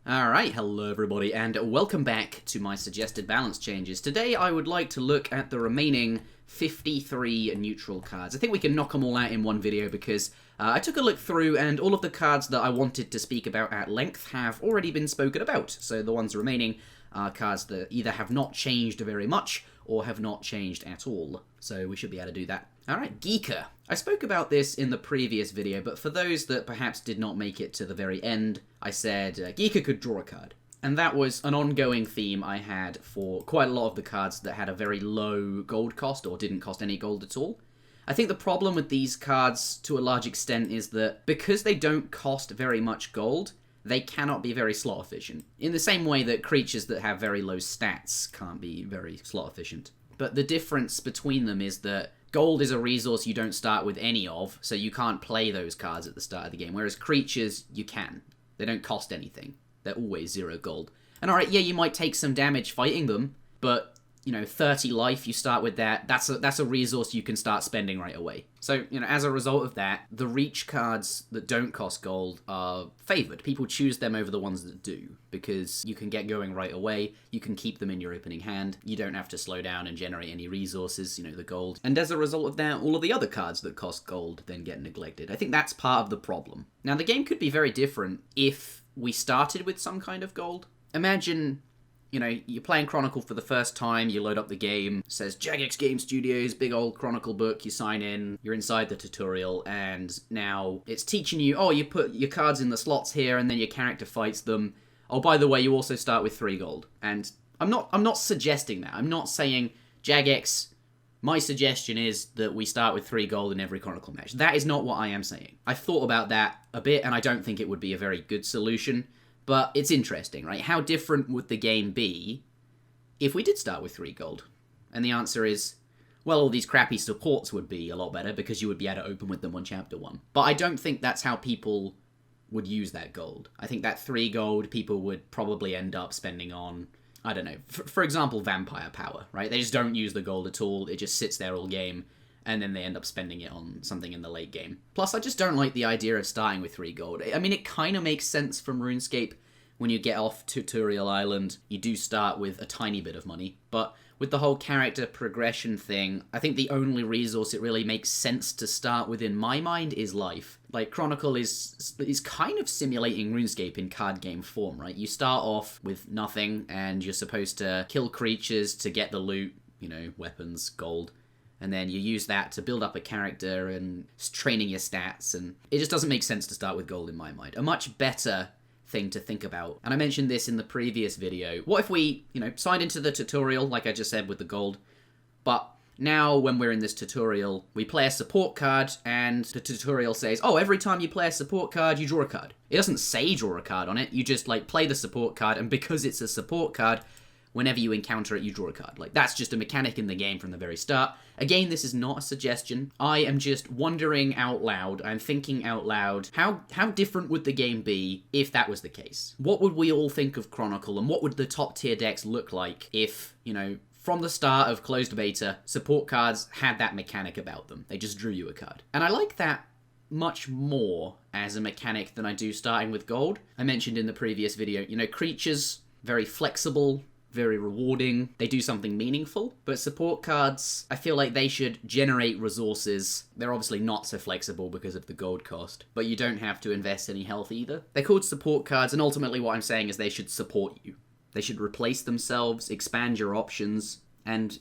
Alright, hello everybody, and welcome back to my suggested balance changes. Today I would like to look at the remaining 53 neutral cards. I think we can knock them all out in one video because I took a look through and all of the cards that I wanted to speak about at length have already been spoken about. So the ones remaining are cards that either have not changed very much or have not changed at all. So we should be able to do that. Alright, Geeker. I spoke about this in the previous video, but for those that perhaps did not make it to the very end, I said Geeker could draw a card. And that was an ongoing theme I had for quite a lot of the cards that had a very low gold cost or didn't cost any gold at all. I think the problem with these cards, to a large extent, is that because they don't cost very much gold, they cannot be very slot efficient. In the same way that creatures that have very low stats can't be very slot efficient. But the difference between them is that gold is a resource you don't start with any of, so you can't play those cards at the start of the game, whereas creatures, you can. They don't cost anything. They're always 0 gold. And alright, yeah, you might take some damage fighting them, but, 30 life, you start with that. That's a resource you can start spending right away. So, as a result of that, the reach cards that don't cost gold are favored. People choose them over the ones that do, because you can get going right away, you can keep them in your opening hand, you don't have to slow down and generate any resources, the gold. And as a result of that, all of the other cards that cost gold then get neglected. I think that's part of the problem. Now, the game could be very different if we started with some kind of gold. Imagine, you're playing Chronicle for the first time, you load up the game, it says Jagex Game Studios, big old Chronicle book, you sign in, you're inside the tutorial, and now it's teaching you, you put your cards in the slots here, and then your character fights them. Oh, by the way, you also start with 3 gold. And I'm not suggesting that. I'm not saying, Jagex, my suggestion is that we start with 3 gold in every Chronicle match. That is not what I am saying. I've thought about that a bit, and I don't think it would be a very good solution. But it's interesting, right? How different would the game be if we did start with 3 gold? And the answer is, well, all these crappy supports would be a lot better because you would be able to open with them on Chapter 1. But I don't think that's how people would use that gold. I think that 3 gold people would probably end up spending on, I don't know, for example, Vampire Power, right? They just don't use the gold at all. It just sits there all game, and then they end up spending it on something in the late game. Plus, I just don't like the idea of starting with 3 gold. I mean, it kind of makes sense from RuneScape. When you get off Tutorial Island, you do start with a tiny bit of money. But with the whole character progression thing, I think the only resource it really makes sense to start with in my mind is life. Like, Chronicle is kind of simulating RuneScape in card game form, right? You start off with nothing, and you're supposed to kill creatures to get the loot, weapons, gold. And then you use that to build up a character and training your stats, and it just doesn't make sense to start with gold in my mind. A much better thing to think about, and I mentioned this in the previous video, what if we, signed into the tutorial, like I just said with the gold, but now when we're in this tutorial, we play a support card, and the tutorial says, every time you play a support card, you draw a card. It doesn't say draw a card on it, you just, play the support card, and because it's a support card, whenever you encounter it, you draw a card. That's just a mechanic in the game from the very start. Again, this is not a suggestion. I am just wondering out loud, I'm thinking out loud, how different would the game be if that was the case? What would we all think of Chronicle, and what would the top tier decks look like if, from the start of closed beta, support cards had that mechanic about them? They just drew you a card. And I like that much more as a mechanic than I do starting with gold. I mentioned in the previous video, creatures, very flexible, very rewarding, they do something meaningful, but support cards, I feel like they should generate resources. They're obviously not so flexible because of the gold cost, but you don't have to invest any health either. They're called support cards, and ultimately what I'm saying is they should support you. They should replace themselves, expand your options, and,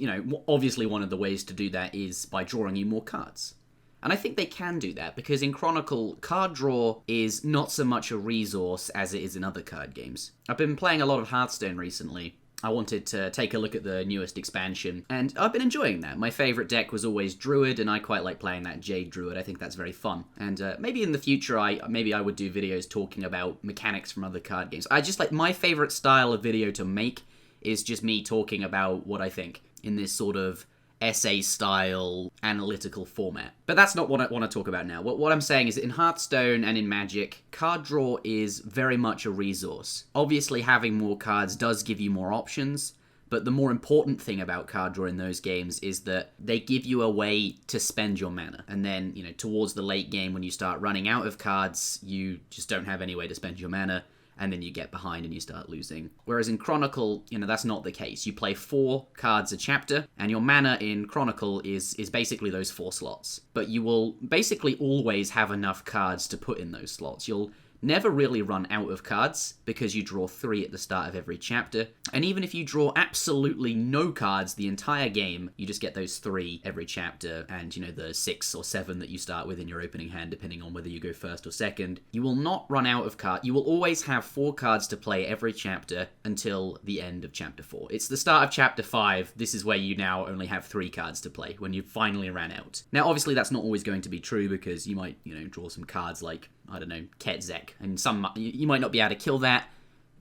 obviously one of the ways to do that is by drawing you more cards. And I think they can do that, because in Chronicle, card draw is not so much a resource as it is in other card games. I've been playing a lot of Hearthstone recently. I wanted to take a look at the newest expansion, and I've been enjoying that. My favourite deck was always Druid, and I quite like playing that Jade Druid. I think that's very fun. And maybe in the future, I would do videos talking about mechanics from other card games. I just my favourite style of video to make is just me talking about what I think in this sort of essay-style, analytical format. But that's not what I want to talk about now. What I'm saying is that in Hearthstone and in Magic, card draw is very much a resource. Obviously, having more cards does give you more options, but the more important thing about card draw in those games is that they give you a way to spend your mana. And then, towards the late game, when you start running out of cards, you just don't have any way to spend your mana, and then you get behind and you start losing. Whereas in Chronicle, that's not the case. You play 4 cards a chapter, and your mana in Chronicle is basically those 4 slots. But you will basically always have enough cards to put in those slots. You'll never really run out of cards, because you draw 3 at the start of every chapter. And even if you draw absolutely no cards the entire game, you just get those 3 every chapter, and the 6 or 7 that you start with in your opening hand, depending on whether you go first or second. You will not run out of cards. You will always have 4 cards to play every chapter until the end of chapter 4. It's the start of chapter 5. This is where you now only have 3 cards to play, when you finally ran out. Now, obviously, that's not always going to be true, because you might, draw some cards like, I don't know, Ketzek, and you might not be able to kill that,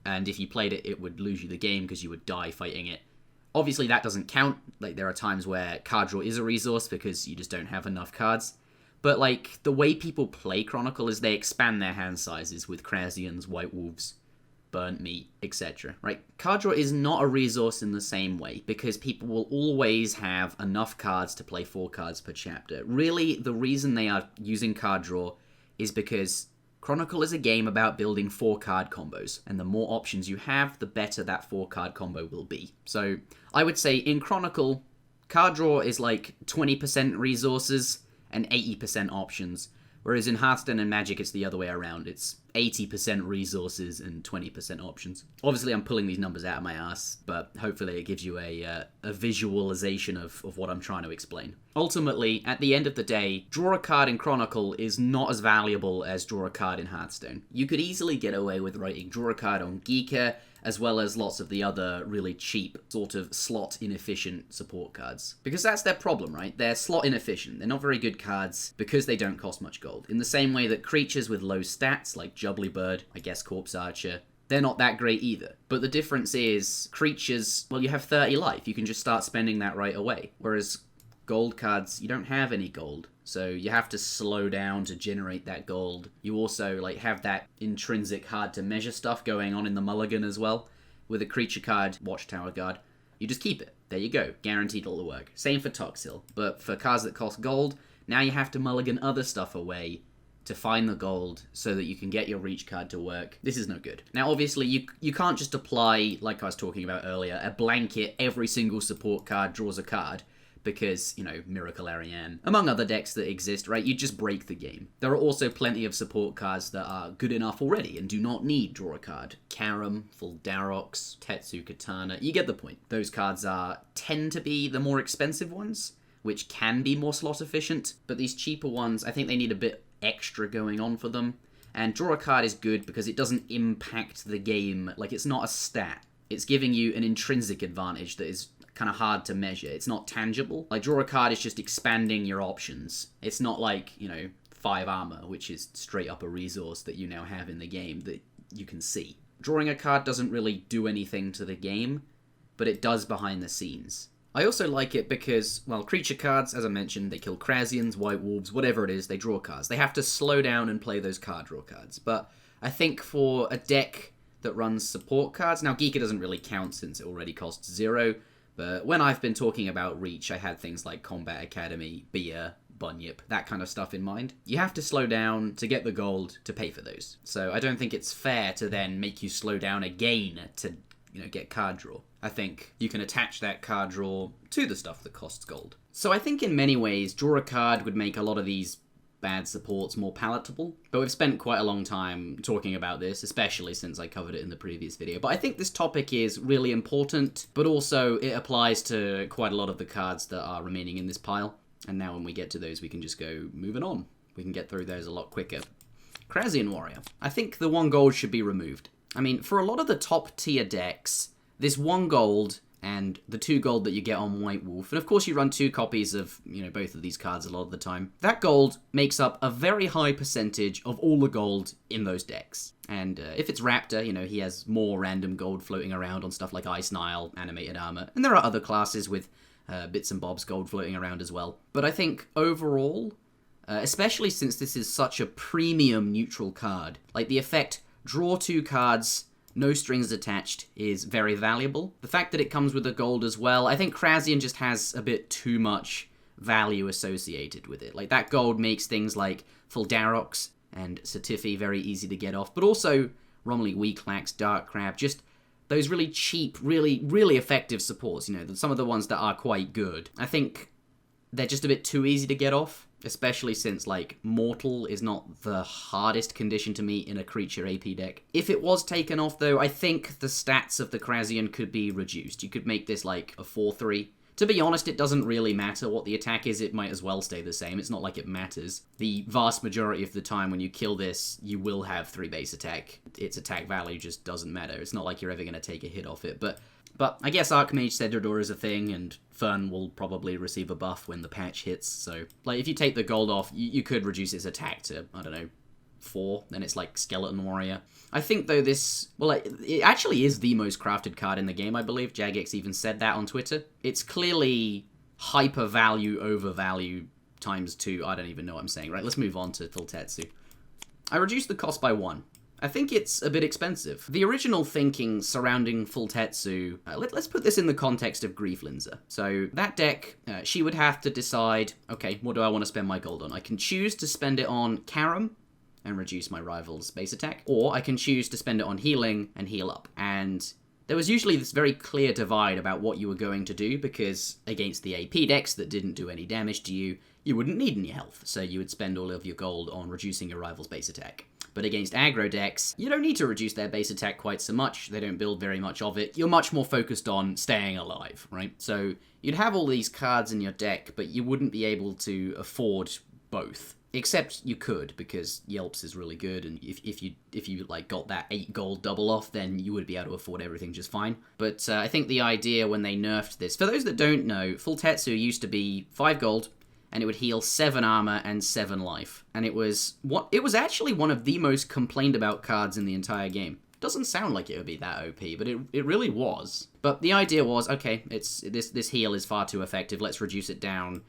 and if you played it, it would lose you the game because you would die fighting it. Obviously, that doesn't count. Like, there are times where card draw is a resource because you just don't have enough cards. But, like, the way people play Chronicle is they expand their hand sizes with Krasians, White Wolves, Burnt Meat, etc. Right? Card draw is not a resource in the same way, because people will always have enough cards to play 4 cards per chapter. Really, the reason they are using card draw is because Chronicle is a game about building 4-card combos, and the more options you have, the better that 4-card combo will be. So I would say in Chronicle, card draw is like 20% resources and 80% options, whereas in Hearthstone and Magic it's the other way around. It's 80% resources and 20% options. Obviously I'm pulling these numbers out of my ass, but hopefully it gives you a visualization of what I'm trying to explain. Ultimately, at the end of the day, draw a card in Chronicle is not as valuable as draw a card in Hearthstone. You could easily get away with writing draw a card on Geeka, as well as lots of the other really cheap, sort of slot inefficient support cards. Because that's their problem, right? They're slot inefficient. They're not very good cards because they don't cost much gold. In the same way that creatures with low stats, like Jubbly Bird, I guess Corpse Archer, they're not that great either. But the difference is, creatures, well, you have 30 life. You can just start spending that right away. Whereas gold cards, you don't have any gold. So you have to slow down to generate that gold. You also have that intrinsic hard to measure stuff going on in the mulligan as well. With a creature card, Watchtower Guard, you just keep it. There you go. Guaranteed it'll work. Same for Toxil. But for cards that cost gold, now you have to mulligan other stuff away to find the gold so that you can get your reach card to work. This is no good. Now, obviously, you can't just apply, like I was talking about earlier, a blanket, every single support card draws a card, because, Miracle Ariane, among other decks that exist, right? You just break the game. There are also plenty of support cards that are good enough already and do not need draw a card. Karam, Fuldarox, Tetsu Katana, you get the point. Those cards tend to be the more expensive ones, which can be more slot efficient, but these cheaper ones, I think they need a bit extra going on for them. And draw a card is good because it doesn't impact the game, like it's not a stat. It's giving you an intrinsic advantage that is kind of hard to measure. It's not tangible. Like, draw a card is just expanding your options. It's not like, 5 armor, which is straight up a resource that you now have in the game that you can see. Drawing a card doesn't really do anything to the game, but it does behind the scenes. I also like it because, well, creature cards, as I mentioned, they kill Krasians, White Wolves, whatever it is, they draw cards. They have to slow down and play those card draw cards. But I think for a deck that runs support cards, now Geeka doesn't really count since it already costs 0, but when I've been talking about Reach, I had things like Combat Academy, Beer, Bunyip, that kind of stuff in mind. You have to slow down to get the gold to pay for those. So I don't think it's fair to then make you slow down again to, get card draw. I think you can attach that card draw to the stuff that costs gold. So I think in many ways, draw a card would make a lot of these bad supports more palatable, but we've spent quite a long time talking about this, especially since I covered it in the previous video. But I think this topic is really important, but also it applies to quite a lot of the cards that are remaining in this pile. And now when we get to those, we can just go moving on. We can get through those a lot quicker. Krasian Warrior. I think the 1 gold should be removed. I mean, for a lot of the top tier decks, this 1 gold and the 2 gold that you get on White Wolf, and of course you run 2 copies of, both of these cards a lot of the time, that gold makes up a very high percentage of all the gold in those decks. And if it's Raptor, he has more random gold floating around on stuff like Ice Nile, Animated Armor, and there are other classes with bits and bobs gold floating around as well. But I think overall, especially since this is such a premium neutral card, like the effect, draw 2 cards, no strings attached, is very valuable. The fact that it comes with a gold as well, I think Krasian just has a bit too much value associated with it. Like, that gold makes things like Fuldarox and Satifi very easy to get off, but also Romley Weaklax, Dark Crab, just those really cheap, really, really effective supports, you know, some of the ones that are quite good. I think they're just a bit too easy to get off, especially since, like, Mortal is not the hardest condition to meet in a creature AP deck. If it was taken off, though, I think the stats of the Krasian could be reduced. You could make this, like, a 4/3. To be honest, it doesn't really matter what the attack is, it might as well stay the same. It's not like it matters. The vast majority of the time when you kill this, you will have 3 base attack. Its attack value just doesn't matter. It's not like you're ever going to take a hit off it, but I guess Archmage Sedrador is a thing, and Fern will probably receive a buff when the patch hits, so, like, if you take the gold off, you could reduce its attack to, I don't know, 4, then it's like Skeleton Warrior. I think, though, this, well, it actually is the most crafted card in the game, I believe. Jagex even said that on Twitter. It's clearly hyper value over value times 2. I don't even know what I'm saying. Right, let's move on to Fultetsu. I reduced the cost by 1. I think it's a bit expensive. The original thinking surrounding Fultetsu, let's put this in the context of Grieflinzer. So that deck, she would have to decide, okay, what do I want to spend my gold on? I can choose to spend it on Karam and reduce my rival's base attack, or I can choose to spend it on healing and heal up. And there was usually this very clear divide about what you were going to do, because against the AP decks that didn't do any damage to you, you wouldn't need any health, so you would spend all of your gold on reducing your rival's base attack. But against aggro decks, you don't need to reduce their base attack quite so much. They don't build very much of it. You're much more focused on staying alive, right? So you'd have all these cards in your deck, but you wouldn't be able to afford both. Except you could, because Yelps is really good, and if you like got that 8 gold double off, then you would be able to afford everything just fine. But I think the idea when they nerfed this, for those that don't know, Fultetsu used to be 5 gold, and it would heal 7 armor and 7 life. And it was actually one of the most complained about cards in the entire game. Doesn't sound like it would be that OP, but it really was. But the idea was, okay, this heal is far too effective, let's reduce it down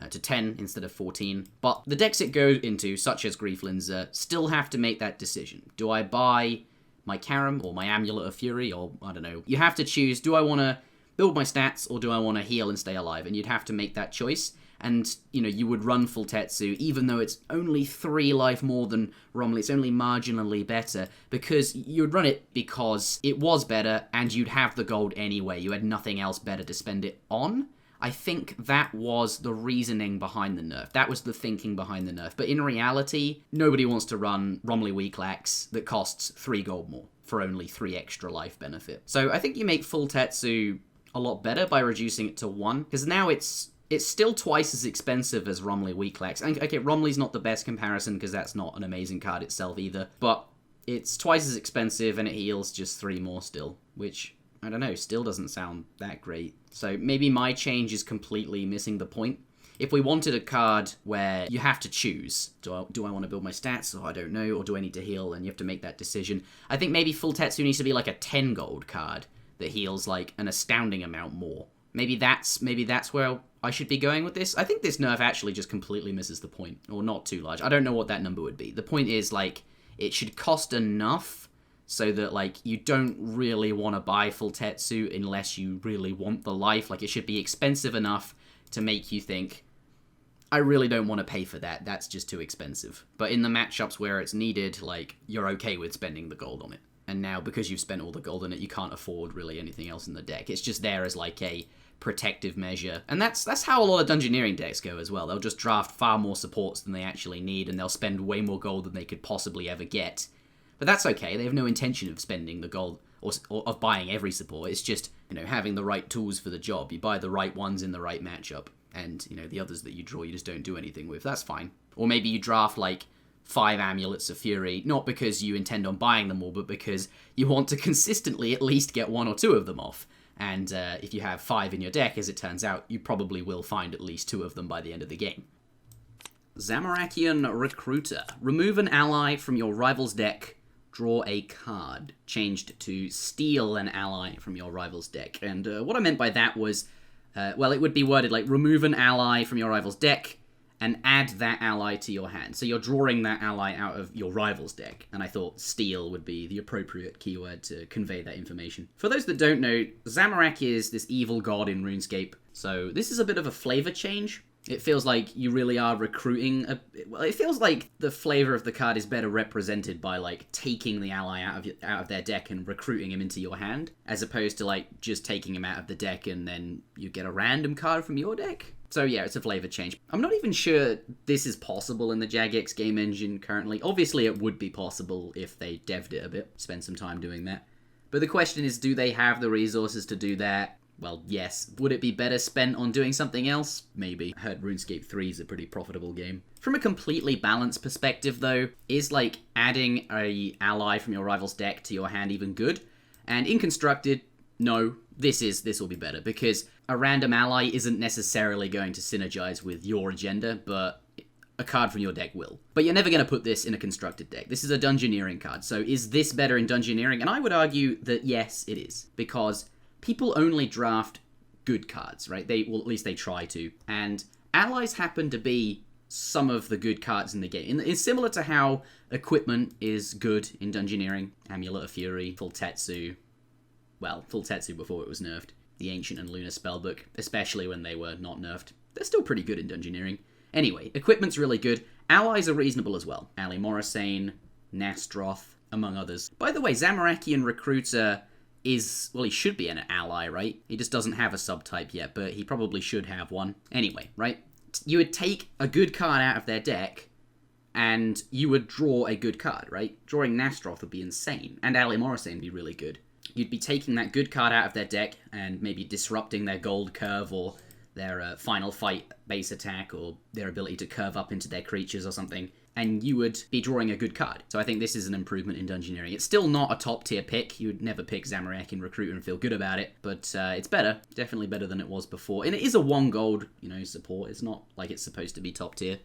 to 10 instead of 14. But the decks it goes into, such as Grieflinzer, still have to make that decision. Do I buy my Karam or my Amulet of Fury, or I don't know. You have to choose, do I want to build my stats or do I want to heal and stay alive? And you'd have to make that choice. And, you know, you would run Fultetsu, even though it's only 3 life more than Romley, it's only marginally better, because you'd run it because it was better, and you'd have the gold anyway. You had nothing else better to spend it on. I think that was the reasoning behind the nerf. That was the thinking behind the nerf. But in reality, nobody wants to run Romley Weaklax that costs 3 gold more for only 3 extra life benefit. So I think you make Fultetsu a lot better by reducing it to 1, because now it's still twice as expensive as Romley Weaklax. And okay, Romley's not the best comparison because that's not an amazing card itself either, but it's twice as expensive and it heals just 3 more still, which, I don't know, still doesn't sound that great. So maybe my change is completely missing the point. If we wanted a card where you have to choose, do I want to build my stats, or I don't know, or do I need to heal, and you have to make that decision, I think maybe Fultetsu needs to be like a 10 gold card that heals like an astounding amount more. Maybe that's where I should be going with this. I think this nerf actually just completely misses the point, or not too large. I don't know what that number would be. The point is, like, it should cost enough so that, like, you don't really want to buy Fultetsu unless you really want the life. Like, it should be expensive enough to make you think, I really don't want to pay for that. That's just too expensive. But in the matchups where it's needed, like, you're okay with spending the gold on it. And now, because you've spent all the gold on it, you can't afford really anything else in the deck. It's just there as, like, a protective measure. And that's how a lot of Dungeoneering decks go as well. They'll just draft far more supports than they actually need, and they'll spend way more gold than they could possibly ever get. But that's okay. They have no intention of spending the gold or of buying every support. It's just, you know, having the right tools for the job. You buy the right ones in the right matchup, and, you know, the others that you draw you just don't do anything with. That's fine. Or maybe you draft, like, 5 Amulets of Fury, not because you intend on buying them all, but because you want to consistently at least get 1 or 2 of them off. And if you have 5 in your deck, as it turns out, you probably will find at least 2 of them by the end of the game. Zamorakian Recruiter. Remove an ally from your rival's deck, draw a card. Changed to steal an ally from your rival's deck. And what I meant by that was, well, it would be worded like, remove an ally from your rival's deck, and add that ally to your hand. So you're drawing that ally out of your rival's deck, and I thought steal would be the appropriate keyword to convey that information. For those that don't know, Zamorak is this evil god in RuneScape, so this is a bit of a flavor change. It feels like you really are recruiting well, it feels like the flavor of the card is better represented by, like, taking the ally out of their deck and recruiting him into your hand, as opposed to, like, just taking him out of the deck and then you get a random card from your deck. So yeah, it's a flavor change. I'm not even sure this is possible in the Jagex game engine currently. Obviously it would be possible if they dev'd it a bit, spend some time doing that. But the question is, do they have the resources to do that? Well, yes. Would it be better spent on doing something else? Maybe. I heard RuneScape 3 is a pretty profitable game. From a completely balanced perspective, though, is, like, adding a ally from your rival's deck to your hand even good? And in Constructed, no, this will be better, because a random ally isn't necessarily going to synergize with your agenda, but a card from your deck will. But you're never going to put this in a Constructed deck. This is a Dungeoneering card, so is this better in Dungeoneering? And I would argue that yes, it is, because people only draft good cards, right? Well, at least they try to. And allies happen to be some of the good cards in the game. It's similar to how equipment is good in Dungeoneering. Amulet of Fury, Full Tetsu. Well, Full Tetsu before it was nerfed. The Ancient and Lunar Spellbook, especially when they were not nerfed. They're still pretty good in Dungeoneering. Anyway, equipment's really good. Allies are reasonable as well. Ali Morrisane, Nastroth, among others. By the way, Zamorakian Recruiter well, he should be an ally, right? He just doesn't have a subtype yet, but he probably should have one. Anyway, right? You would take a good card out of their deck, and you would draw a good card, right? Drawing Nastroth would be insane, and Ali Morrisane would be really good. You'd be taking that good card out of their deck, and maybe disrupting their gold curve, or their final fight base attack, or their ability to curve up into their creatures or something, and you would be drawing a good card. So I think this is an improvement in Dungeoneering. It's still not a top-tier pick. You would never pick Zamorakian Recruiter and feel good about it, but it's better. Definitely better than it was before. And it is a 1 gold, support. It's not like it's supposed to be top-tier,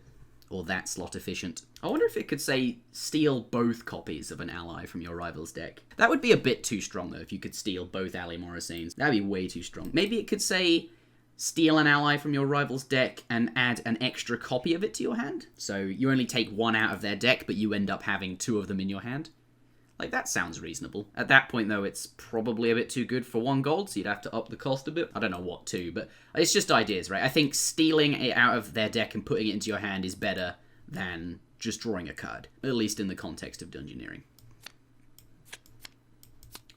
or that slot efficient. I wonder if it could say, steal both copies of an ally from your rival's deck. That would be a bit too strong, though, if you could steal both Ali Morrisanes. That'd be way too strong. Maybe it could say, steal an ally from your rival's deck and add an extra copy of it to your hand. So you only take 1 out of their deck, but you end up having 2 of them in your hand. Like, that sounds reasonable. At that point, though, it's probably a bit too good for 1 gold, so you'd have to up the cost a bit. I don't know what to, but it's just ideas, right? I think stealing it out of their deck and putting it into your hand is better than just drawing a card, at least in the context of Dungeoneering.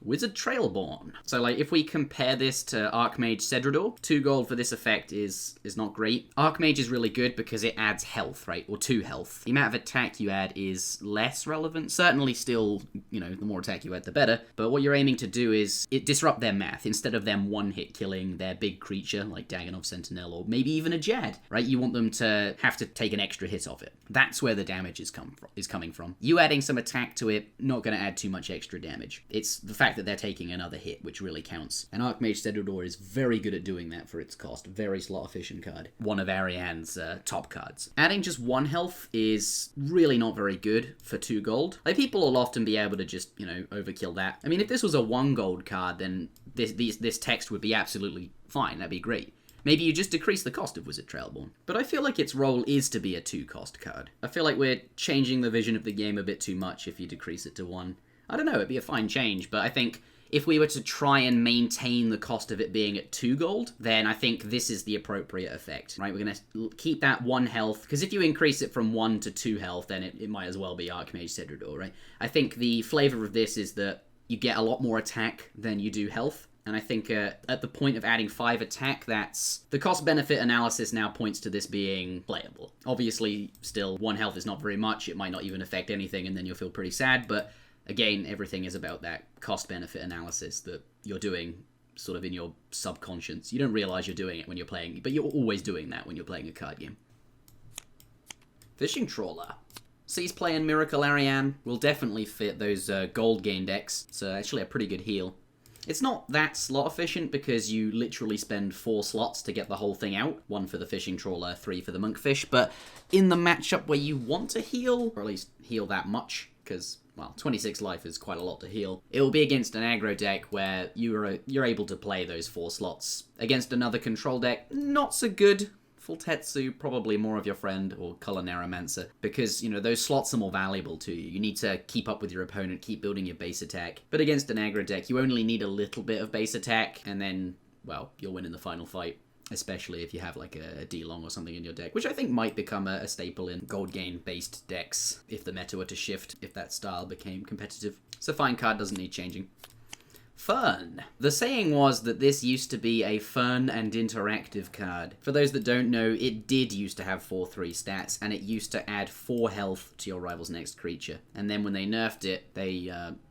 Wizard Trailborn. So, like, if we compare this to Archmage Cedrador, 2 gold for this effect is not great. Archmage is really good because it adds health, right? Or 2 health. The amount of attack you add is less relevant. Certainly still, the more attack you add, the better. But what you're aiming to do is disrupt their math. Instead of them one-hit killing their big creature, like Daganov Sentinel, or maybe even a Jad, right? You want them to have to take an extra hit off it. That's where the damage is coming from. You adding some attack to it, not going to add too much extra damage. It's the fact that they're taking another hit, which really counts. And Archmage Cedrador is very good at doing that for its cost. Very slot-efficient card. One of Ariane's top cards. Adding just 1 health is really not very good for 2 gold. Like, people will often be able to just, overkill that. I mean, if this was a 1 gold card, then this text would be absolutely fine. That'd be great. Maybe you just decrease the cost of Wizard Trailborn. But I feel like its role is to be a 2-cost card. I feel like we're changing the vision of the game a bit too much if you decrease it to 1. I don't know, it'd be a fine change, but I think if we were to try and maintain the cost of it being at 2 gold, then I think this is the appropriate effect, right? We're going to keep that 1 health, because if you increase it from 1 to 2 health, then it might as well be Archmage Cedrador, right? I think the flavor of this is that you get a lot more attack than you do health, and I think at the point of adding 5 attack, that's the cost-benefit analysis now points to this being playable. Obviously, still, 1 health is not very much, it might not even affect anything, and then you'll feel pretty sad, but again, everything is about that cost-benefit analysis that you're doing sort of in your subconscious. You don't realize you're doing it when you're playing, but you're always doing that when you're playing a card game. Fishing Trawler. Cease playing Miracle Ariane will definitely fit those gold gain decks. It's actually a pretty good heal. It's not that slot efficient because you literally spend 4 slots to get the whole thing out. 1 for the Fishing Trawler, 3 for the Monkfish. But in the matchup where you want to heal, or at least heal that much, because, well, 26 life is quite a lot to heal. It will be against an aggro deck where you're able to play those 4 slots. Against another control deck, not so good. Full Tetsu, probably more of your friend, or Color Neuromancer, because, those slots are more valuable to you. You need to keep up with your opponent, keep building your base attack. But against an aggro deck, you only need a little bit of base attack, and then, well, you'll win in the final fight. especially if you have like a D-Long or something in your deck, which I think might become a staple in gold gain-based decks if the meta were to shift, if that style became competitive. So fine card doesn't need changing. Fern. The saying was that this used to be a fun and interactive card. For those that don't know, it did used to have 4/3 stats, and it used to add 4 health to your rival's next creature. And then when they nerfed it, they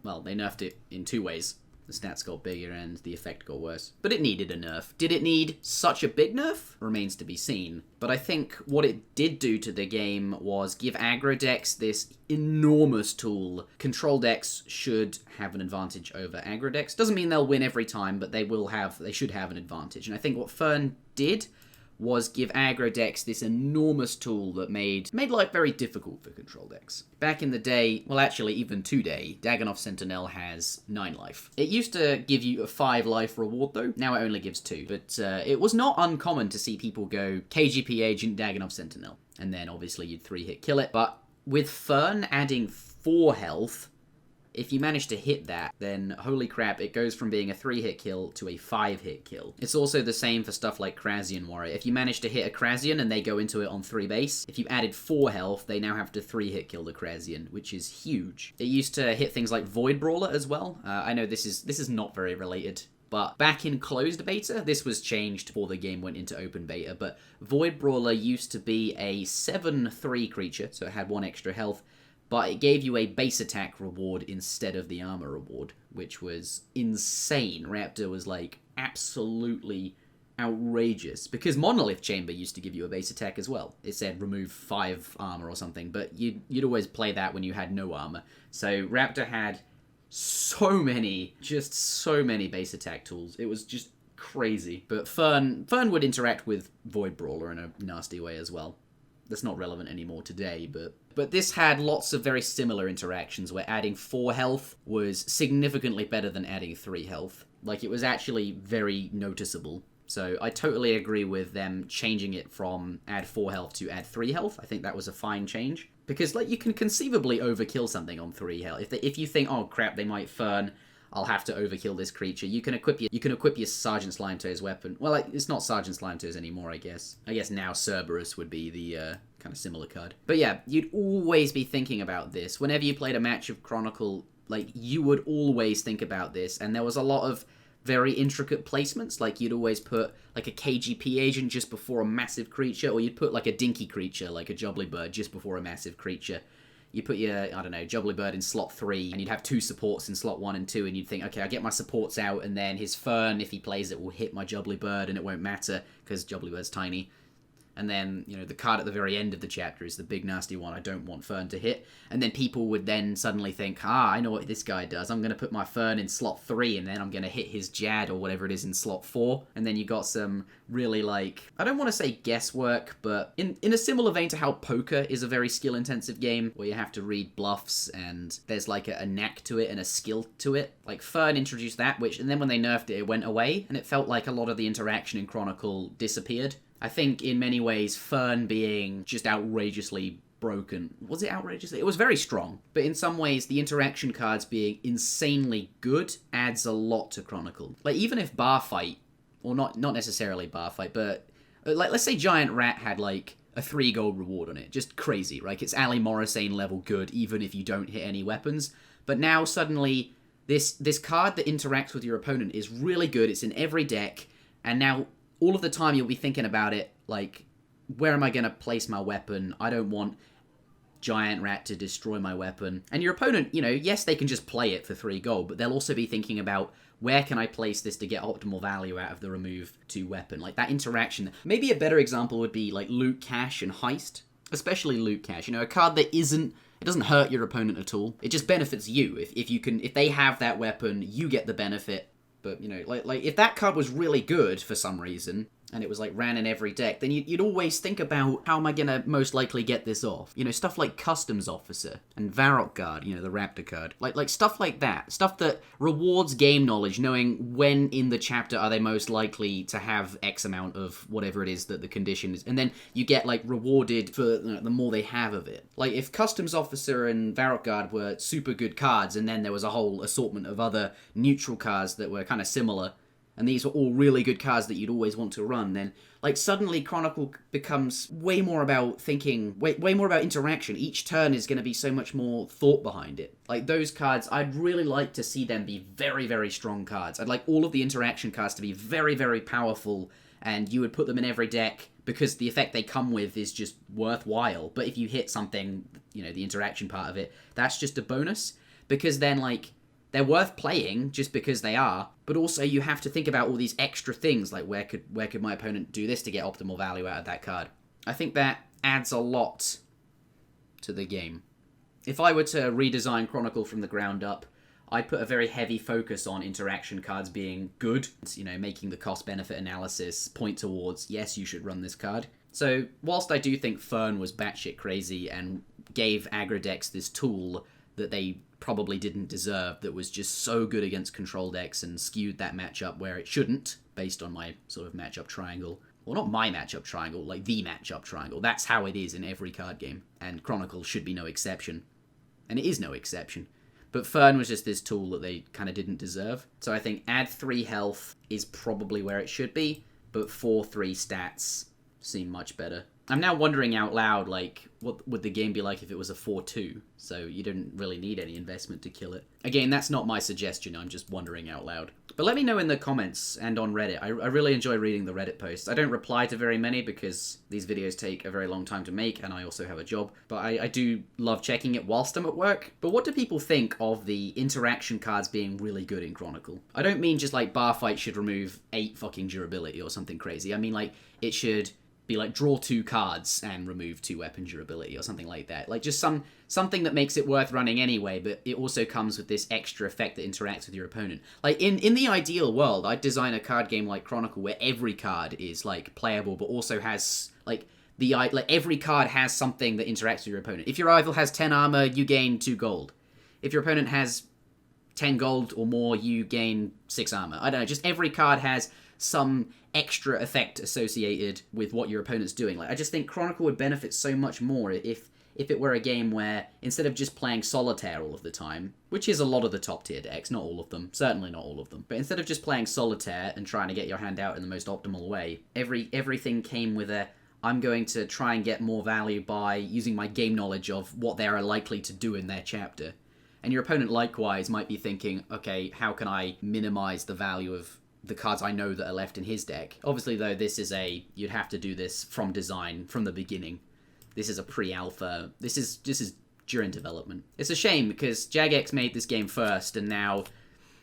nerfed it in 2 ways. The stats got bigger and the effect got worse. But it needed a nerf. Did it need such a big nerf? Remains to be seen. But I think what it did do to the game was give aggro decks this enormous tool. Control decks should have an advantage over aggro decks. Doesn't mean they'll win every time, but they should have an advantage. And I think what Fern did was give aggro decks this enormous tool that made life very difficult for control decks. Back in the day, well actually even today, Dagannoth Sentinel has 9 life. It used to give you a 5 life reward though, now it only gives 2. But it was not uncommon to see people go KGP Agent Dagannoth Sentinel, and then obviously you'd 3-hit kill it. But with Fern adding 4 health, if you manage to hit that, then holy crap, it goes from being a 3-hit kill to a 5-hit kill. It's also the same for stuff like Krasian Warrior. If you manage to hit a Krasian and they go into it on 3 base, if you added 4 health, they now have to 3-hit kill the Krasian, which is huge. It used to hit things like Void Brawler as well. I know this is not very related, but back in closed beta, this was changed before the game went into open beta, but Void Brawler used to be a 7/3 creature, so it had 1 extra health, but it gave you a base attack reward instead of the armor reward, which was insane. Raptor was like absolutely outrageous, because Monolith Chamber used to give you a base attack as well. It said remove 5 armor or something, but you'd always play that when you had no armor. So Raptor had so many base attack tools. It was just crazy. But Fern would interact with Void Brawler in a nasty way as well. That's not relevant anymore today, but this had lots of very similar interactions where adding 4 health was significantly better than adding 3 health. Like, it was actually very noticeable. So I totally agree with them changing it from add 4 health to add 3 health. I think that was a fine change. Because, like, you can conceivably overkill something on 3 health. If you think, oh crap, they might Fern, I'll have to overkill this creature. You can equip your Sergeant Slimetoes weapon. Well, like, it's not Sergeant Slimetoes anymore, I guess. I guess now Cerberus would be the kind of similar card. But yeah, you'd always be thinking about this. Whenever you played a match of Chronicle, like, you would always think about this. And there was a lot of very intricate placements. Like, you'd always put, like, a KGP agent just before a massive creature, or you'd put, like, a dinky creature, like a Jubbly Bird, just before a massive creature. You put your, I don't know, Jubbly Bird in slot 3, and you'd have 2 supports in slot 1 and 2, and you'd think, okay, I get my supports out, and then his Fern, if he plays it, will hit my Jubbly Bird, and it won't matter, because Jubbly Bird's tiny. And then, you know, the card at the very end of the chapter is the big nasty one I don't want Fern to hit. And then people would then suddenly think, I know what this guy does. I'm going to put my Fern in slot 3, and then I'm going to hit his Jad or whatever it is in slot 4. And then you got some really, like, I don't want to say guesswork, but in a similar vein to how poker is a very skill-intensive game, where you have to read bluffs, and there's like a knack to it and a skill to it. Like, Fern introduced that, and then when they nerfed it, it went away, and it felt like a lot of the interaction in Chronicle disappeared. I think in many ways, Fern being just outrageously broken. Was it outrageously? It was very strong. But in some ways, the interaction cards being insanely good adds a lot to Chronicle. Like, even if Bar Fight, or not necessarily Bar Fight, but like, let's say Giant Rat had like a 3 gold reward on it. Just crazy, right? It's Ali Morrisane level good, even if you don't hit any weapons. But now suddenly, this card that interacts with your opponent is really good. It's in every deck, and now all of the time you'll be thinking about it, like, where am I going to place my weapon? I don't want Giant Rat to destroy my weapon. And your opponent, you know, yes, they can just play it for 3 gold, but they'll also be thinking about, where can I place this to get optimal value out of the remove 2 weapon? Like, that interaction. Maybe a better example would be, like, Loot Cache and Heist. Especially Loot Cache. You know, a card that it doesn't hurt your opponent at all. It just benefits you. If they have that weapon, you get the benefit. But, you know, like if that card was really good for some reason, and it was like ran in every deck, then you'd always think about, how am I gonna most likely get this off? You know, stuff like Customs Officer and Varrock Guard, you know, the Raptor card. Like stuff like that. Stuff that rewards game knowledge, knowing when in the chapter are they most likely to have X amount of whatever it is that the condition is. And then you get, like, rewarded for, you know, the more they have of it. Like, if Customs Officer and Varrock Guard were super good cards, and then there was a whole assortment of other neutral cards that were kind of similar, and these were all really good cards that you'd always want to run, then like suddenly Chronicle becomes way more about thinking, way more about interaction. Each turn is going to be so much more thought behind it. Like those cards, I'd really like to see them be very, very strong cards. I'd like all of the interaction cards to be very, very powerful, and you would put them in every deck because the effect they come with is just worthwhile. But if you hit something, you know, the interaction part of it, that's just a bonus. Because then, like, they're worth playing just because they are, but also you have to think about all these extra things, like where could my opponent do this to get optimal value out of that card. I think that adds a lot to the game. If I were to redesign Chronicle from the ground up, I'd put a very heavy focus on interaction cards being good, you know, making the cost-benefit analysis point towards, yes, you should run this card. So, whilst I do think Fern was batshit crazy and gave aggro decks this tool that they probably didn't deserve, that was just so good against control decks and skewed that matchup where it shouldn't, based on my sort of matchup triangle. Well, not my matchup triangle, like the matchup triangle. That's how it is in every card game, and Chronicle should be no exception. And it is no exception. But Fern was just this tool that they kind of didn't deserve. So I think add 3 health is probably where it should be, but 4-3 stats seem much better. I'm now wondering out loud, like, what would the game be like if it was a 4-2? So you didn't really need any investment to kill it. Again, that's not my suggestion, I'm just wondering out loud. But let me know in the comments and on Reddit. I really enjoy reading the Reddit posts. I don't reply to very many because these videos take a very long time to make and I also have a job. But I do love checking it whilst I'm at work. But what do people think of the interaction cards being really good in Chronicle? I don't mean just like Bar Fight should remove 8 fucking durability or something crazy. I mean like it should be like draw 2 cards and remove 2 weapon durability or something like that. Like just something that makes it worth running anyway, but it also comes with this extra effect that interacts with your opponent. Like in the ideal world, I'd design a card game like Chronicle where every card is like playable, but also has like every card has something that interacts with your opponent. If your rival has 10 armor, you gain 2 gold. If your opponent has 10 gold or more, you gain 6 armor. I don't know, just every card has some extra effect associated with what your opponent's doing. Like I just think Chronicle would benefit so much more if it were a game where instead of just playing Solitaire all of the time, which is a lot of the top tier decks, not all of them, certainly not all of them, but instead of just playing Solitaire and trying to get your hand out in the most optimal way, everything came with a, I'm going to try and get more value by using my game knowledge of what they are likely to do in their chapter. And your opponent likewise might be thinking, okay, how can I minimize the value of the cards I know that are left in his deck? Obviously, though, this is you'd have to do this from design, from the beginning. This is a pre-alpha. This is during development. It's a shame because Jagex made this game first, and now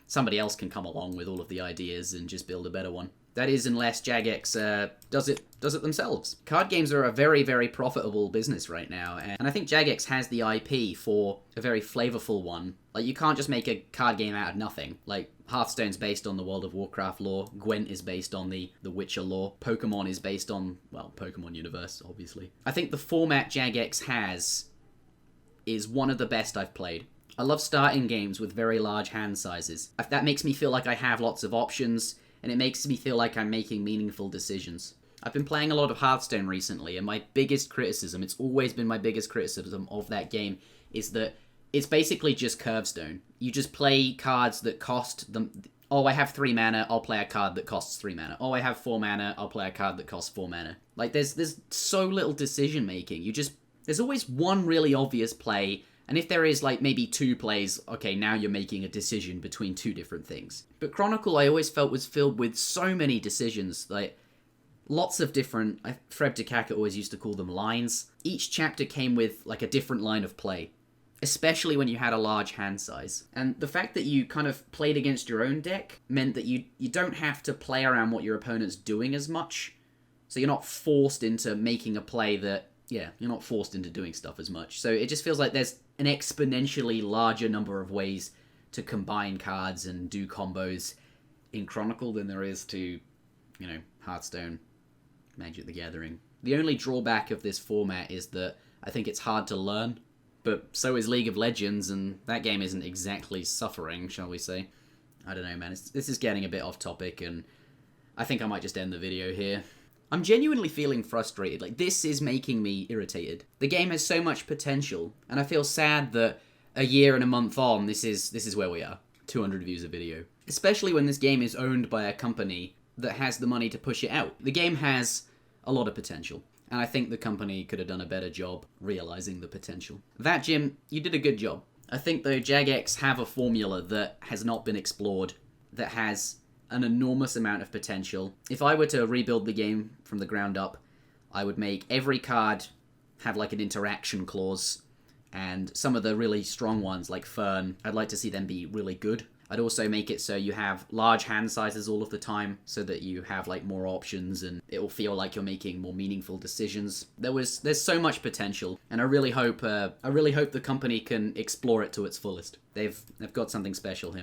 somebody else can come along with all of the ideas and just build a better one. That is, unless Jagex does it themselves. Card games are a very, very profitable business right now, and I think Jagex has the IP for a very flavorful one. Like, you can't just make a card game out of nothing. Like, Hearthstone's based on the World of Warcraft lore, Gwent is based on the Witcher lore, Pokemon is based on, well, Pokemon Universe, obviously. I think the format Jagex has is one of the best I've played. I love starting games with very large hand sizes. That makes me feel like I have lots of options, and it makes me feel like I'm making meaningful decisions. I've been playing a lot of Hearthstone recently, and my biggest criticism, it's always been my biggest criticism of that game, is that it's basically just Curvestone. You just play cards that cost them. Oh, I have 3 mana, I'll play a card that costs 3 mana. Oh, I have 4 mana, I'll play a card that costs 4 mana. Like, there's so little decision making. There's always one really obvious play, and if there is, like, maybe 2 plays, okay, now you're making a decision between 2 different things. But Chronicle, I always felt, was filled with so many decisions, like, lots of different, Fred Dukakis always used to call them lines. Each chapter came with, like, a different line of play, especially when you had a large hand size. And the fact that you kind of played against your own deck meant that you don't have to play around what your opponent's doing as much, so you're not forced into making a play that, yeah, you're not forced into doing stuff as much. So it just feels like there's an exponentially larger number of ways to combine cards and do combos in Chronicle than there is to, you know, Hearthstone, Magic the Gathering. The only drawback of this format is that I think it's hard to learn, but so is League of Legends, and that game isn't exactly suffering, shall we say. I don't know, man. This is getting a bit off topic, and I think I might just end the video here. I'm genuinely feeling frustrated. Like, this is making me irritated. The game has so much potential, and I feel sad that a year and a month on, this is where we are. 200 views a video. Especially when this game is owned by a company that has the money to push it out. The game has a lot of potential, and I think the company could have done a better job realizing the potential. That, Jim, you did a good job. I think, though, Jagex have a formula that has not been explored, that has an enormous amount of potential. If I were to rebuild the game from the ground up, I would make every card have like an interaction clause, and some of the really strong ones, like Fern, I'd like to see them be really good. I'd also make it so you have large hand sizes all of the time, so that you have like more options and it will feel like you're making more meaningful decisions. There's so much potential, and I really hope the company can explore it to its fullest. They've got something special here.